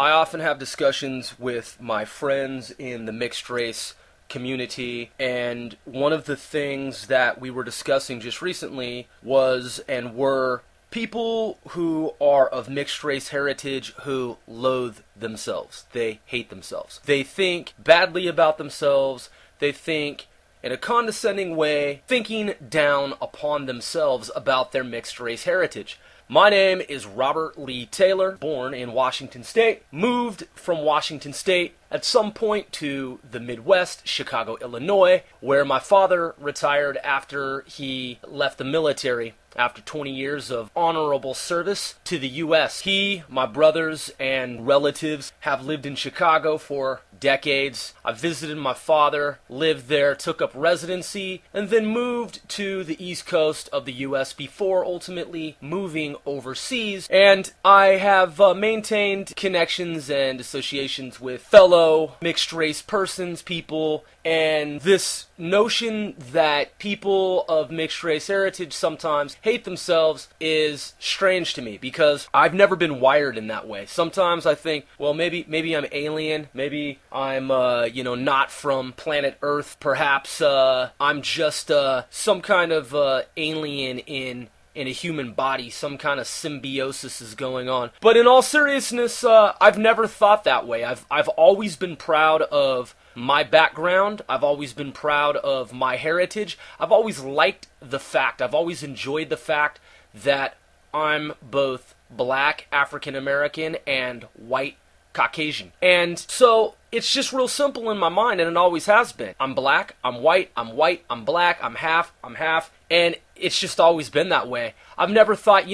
I often have discussions with my friends in the mixed race community, and one of the things that we were discussing just recently was and were people who are of mixed race heritage who loathe themselves. They hate themselves. They think badly about themselves. They think in a condescending way, thinking down upon themselves about their mixed race heritage. My name is Robert Lee Taylor, born in Washington State, moved from Washington State at some point to the Midwest, Chicago, Illinois, where my father retired after he left the military after 20 years of honorable service to the U.S. He, my brothers, and relatives have lived in Chicago for decades. I visited my father, lived there, took up residency, and then moved to the East Coast of the U.S. before ultimately moving overseas. And I have maintained connections and associations with fellow mixed-race persons, people, and this notion that people of mixed-race heritage sometimes hate themselves is strange to me because I've never been wired in that way. Sometimes I think, well, maybe I'm alien, maybe I'm, not from planet Earth, perhaps I'm just some kind of alien in a human body, some kind of symbiosis is going on. But in all seriousness, I've never thought that way. I've always been proud of my background. I've always been proud of my heritage. I've always liked the fact, I've always enjoyed the fact that I'm both black, African American, and white, Caucasian. And so it's just real simple in my mind, and it always has been. I'm black, I'm white, I'm black, I'm half, and it's just always been that way. I've never thought,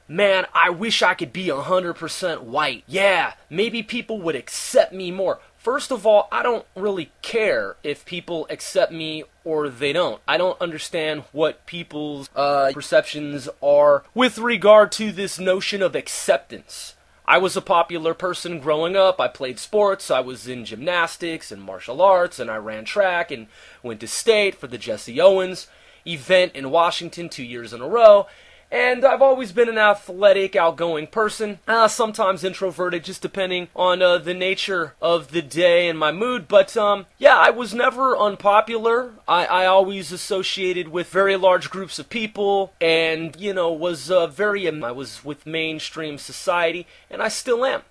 man, I wish I could be 100% white. Yeah, maybe people would accept me more. First of all, I don't really care if people accept me or they don't. I don't understand what people's perceptions are with regard to this notion of acceptance. I was a popular person growing up. I played sports. I was in gymnastics and martial arts, and I ran track and went to state for the Jesse Owens event in Washington 2 years in a row. And I've always been an athletic, outgoing person, sometimes introverted, just depending on the nature of the day and my mood. But yeah, I was never unpopular. I always associated with very large groups of people, and was I was with mainstream society, and I still am.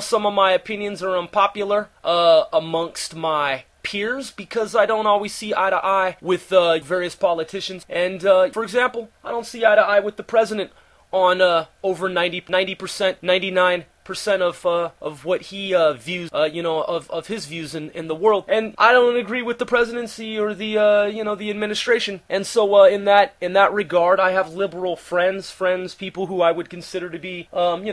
Some of my opinions are unpopular amongst my peers because I don't always see eye to eye with various politicians. And for example, I don't see eye to eye with the president on over 90%, 99% of what he views, of his views in the world. And I don't agree with the presidency or the the administration. And so in that regard, I have liberal friends, people who I would consider to be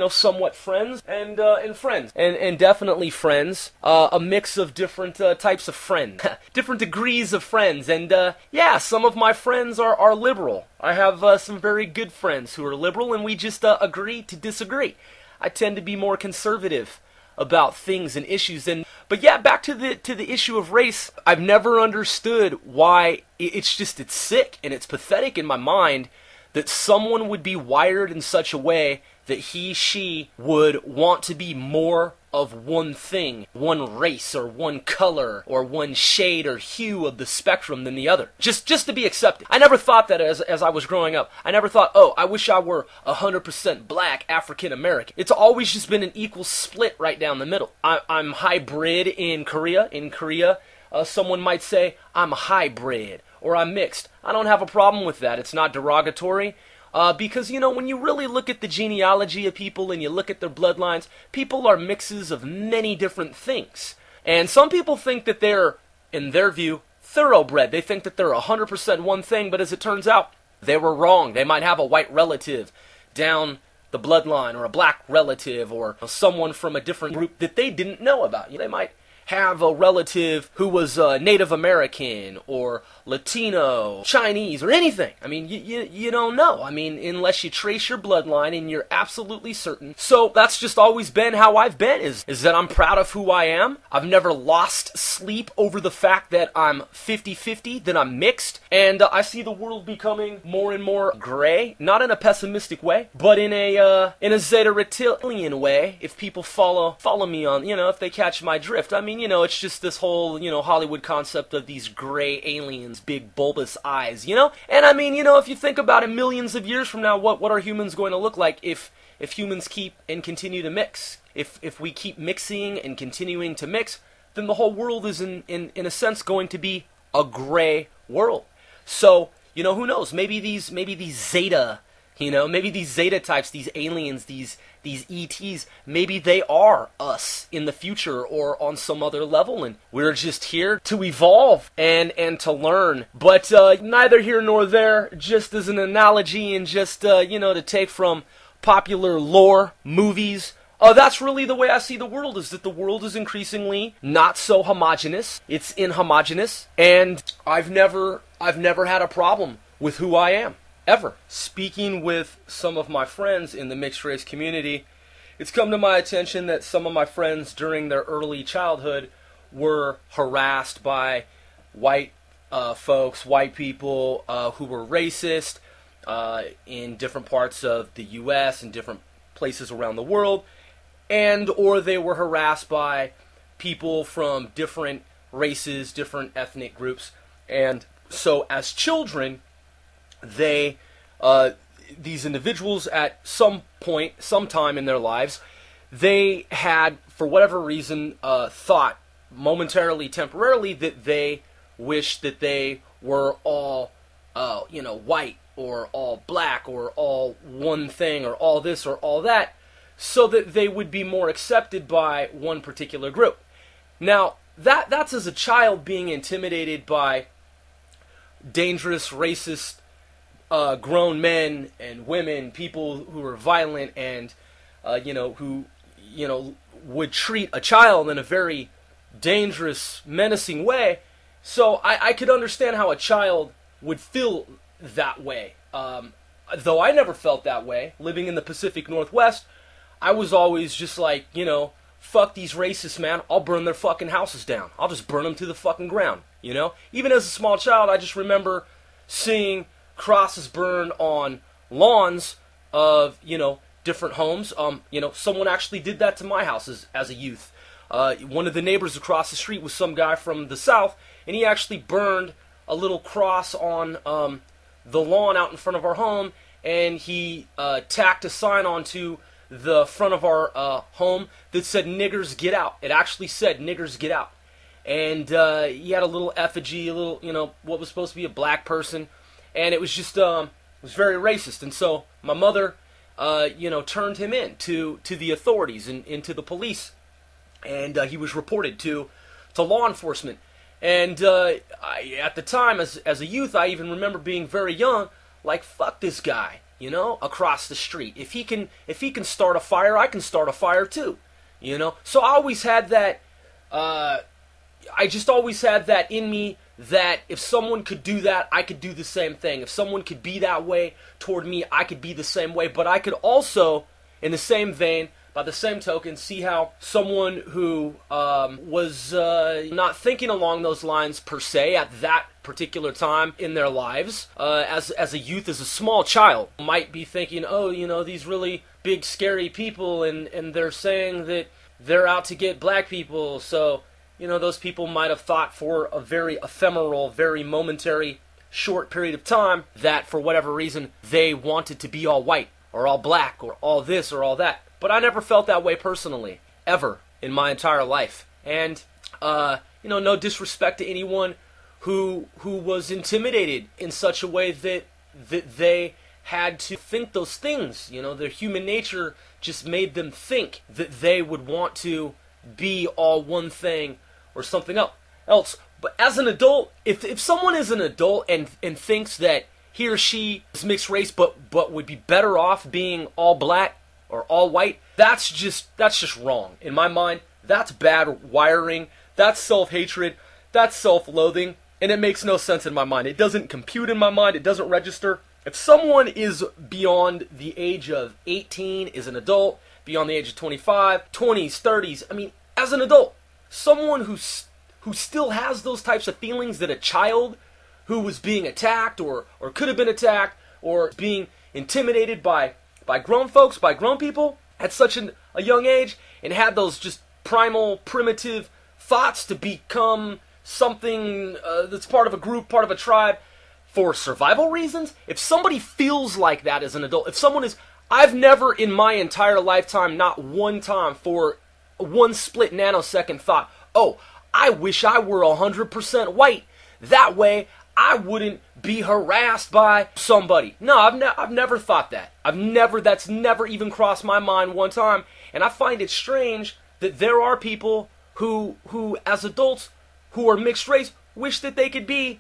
somewhat friends and friends, and definitely friends, a mix of different types of friends, different degrees of friends. And yeah, some of my friends are liberal. I have some very good friends who are liberal, and we just agree to disagree. I tend to be more conservative about things and issues. But yeah, back to the issue of race. I've never understood why it's sick and it's pathetic in my mind that someone would be wired in such a way that she would want to be more of one thing, one race, or one color, or one shade or hue of the spectrum than the other. Just to be accepted. I never thought that as I was growing up. I never thought, oh, I wish I were 100% black, African American. It's always just been an equal split right down the middle. I'm hybrid in Korea. In Korea, someone might say, I'm hybrid, or I'm mixed. I don't have a problem with that. It's not derogatory. Because, when you really look at the genealogy of people and you look at their bloodlines, people are mixes of many different things. And some people think that they're, in their view, thoroughbred. They think that they're 100% one thing, but as it turns out, they were wrong. They might have a white relative down the bloodline, or a black relative, or someone from a different group that they didn't know about. They might have a relative who was Native American or Latino, Chinese, or anything. I mean, you don't know. I mean, unless you trace your bloodline and you're absolutely certain. So that's just always been how I've been, is that I'm proud of who I am. I've never lost sleep over the fact that I'm 50-50, that I'm mixed, and I see the world becoming more and more gray, not in a pessimistic way, but in a Zeta Reptilian way, if people follow me on, if they catch my drift. I mean, it's just this whole, Hollywood concept of these gray aliens, big bulbous eyes, And I mean, if you think about it, millions of years from now, what are humans going to look like if humans keep and continue to mix? If we keep mixing and continuing to mix, then the whole world is in a sense going to be a gray world. So, who knows? Maybe these Zeta, maybe these Zeta types, these aliens, these ETs, maybe they are us in the future or on some other level, and we're just here to evolve and to learn. But neither here nor there, just as an analogy and just, to take from popular lore, movies. That's really the way I see the world, is that the world is increasingly not so homogenous. It's inhomogeneous, and I've never had a problem with who I am. Ever. Speaking with some of my friends in the mixed race community, it's come to my attention that some of my friends during their early childhood were harassed by white folks, white people who were racist in different parts of the U.S. and different places around the world, or they were harassed by people from different races, different ethnic groups. And so as children, these individuals at some point, sometime in their lives, they had, for whatever reason, thought momentarily, temporarily, that they wished that they were all, white, or all black, or all one thing, or all this, or all that, so that they would be more accepted by one particular group. Now, that's as a child being intimidated by dangerous, racist, grown men and women, people who are violent and, who, would treat a child in a very dangerous, menacing way. So I could understand how a child would feel that way. Though I never felt that way. Living in the Pacific Northwest, I was always just like, fuck these racists, man. I'll burn their fucking houses down. I'll just burn them to the fucking ground, Even as a small child, I just remember seeing crosses burned on lawns of, different homes. Someone actually did that to my house as a youth. One of the neighbors across the street was some guy from the South, and he actually burned a little cross on the lawn out in front of our home, and he tacked a sign onto the front of our home that said, "Niggers get out." It actually said, "Niggers get out." And he had a little effigy, a little, what was supposed to be a black person. And it was just, it was very racist. And so my mother, turned him in to the authorities and into the police. And he was reported to law enforcement. And at the time, as a youth, I even remember being very young, like, fuck this guy, across the street. If he can start a fire, I can start a fire too, So I always had that, I just always had that in me, that if someone could do that, I could do the same thing. If someone could be that way toward me, I could be the same way. But I could also, in the same vein, by the same token, see how someone who was not thinking along those lines per se at that particular time in their lives, as a youth, as a small child, might be thinking, oh, these really big scary people, and they're saying that they're out to get black people, so those people might have thought for a very ephemeral, very momentary, short period of time that for whatever reason they wanted to be all white or all black or all this or all that. But I never felt that way personally, ever, in my entire life. And, no disrespect to anyone who was intimidated in such a way that they had to think those things. Their human nature just made them think that they would want to be all one thing or something else. But as an adult, if someone is an adult and thinks that he or she is mixed race but would be better off being all black or all white, that's just wrong. In my mind, that's bad wiring. that's self-hatred, that's self-loathing, and it makes no sense in my mind. It doesn't compute in my mind, it doesn't register. If someone is beyond the age of 18, is an adult, beyond the age of 25, 20s, 30s, I mean, as an adult, someone who still has those types of feelings that a child who was being attacked or could have been attacked or being intimidated by grown folks, by grown people at such a young age, and had those just primal, primitive thoughts to become something that's part of a group, part of a tribe, for survival reasons. If somebody feels like that as an adult, if someone is, I've never in my entire lifetime, not one time for one split nanosecond thought, oh, I wish I were 100% white. That way I wouldn't be harassed by somebody. No, I've never thought that. That's never even crossed my mind one time. And I find it strange that there are people who as adults, who are mixed race, wish that they could be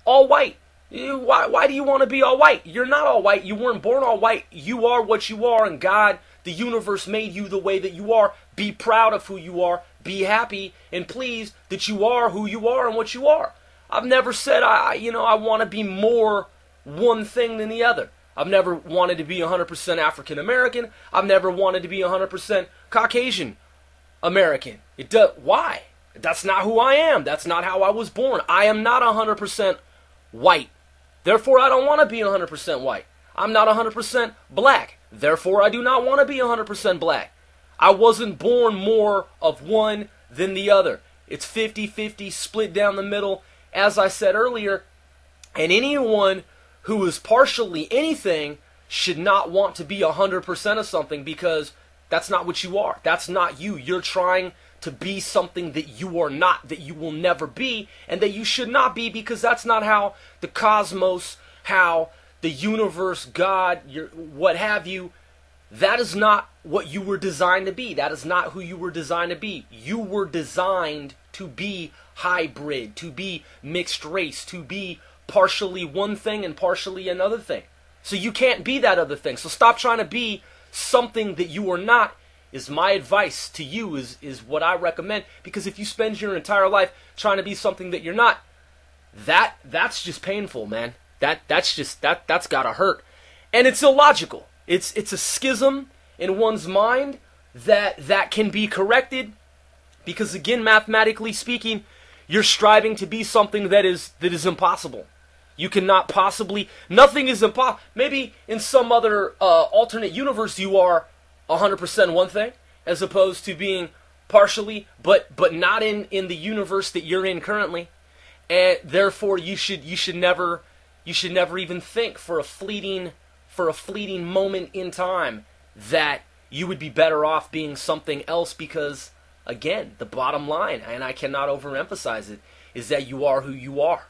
all white. Why do you want to be all white? You're not all white. You weren't born all white. You are what you are, and God, the universe, made you the way that you are. Be proud of who you are. Be happy and pleased that you are who you are and what you are. I've never said I want to be more one thing than the other. I've never wanted to be 100% African American. I've never wanted to be 100% Caucasian American. Why? That's not who I am. That's not how I was born. I am not 100% white. Therefore, I don't want to be 100% white. I'm not 100% black. Therefore, I do not want to be 100% black. I wasn't born more of one than the other. It's 50-50, split down the middle, as I said earlier. And anyone who is partially anything should not want to be 100% of something, because that's not what you are. That's not you. You're trying to be something that you are not, that you will never be, and that you should not be, because that's not how the cosmos, how the universe, God, what have you, that is not what you were designed to be. That is not who you were designed to be. You were designed to be hybrid, to be mixed race, to be partially one thing and partially another thing. So you can't be that other thing. So stop trying to be something that you are not, is my advice to you, is what I recommend. Because if you spend your entire life trying to be something that you're not, that's just painful, man. That's gotta hurt. And it's illogical. It's a schism in one's mind that can be corrected, because again, mathematically speaking, you're striving to be something that is impossible. You cannot possibly, nothing is impossible. Maybe in some other alternate universe you are 100% one thing, as opposed to being partially, but not in the universe that you're in currently. And therefore you should never even think for a fleeting moment in time that you would be better off being something else, because again, the bottom line, and I cannot overemphasize it, is that you are who you are.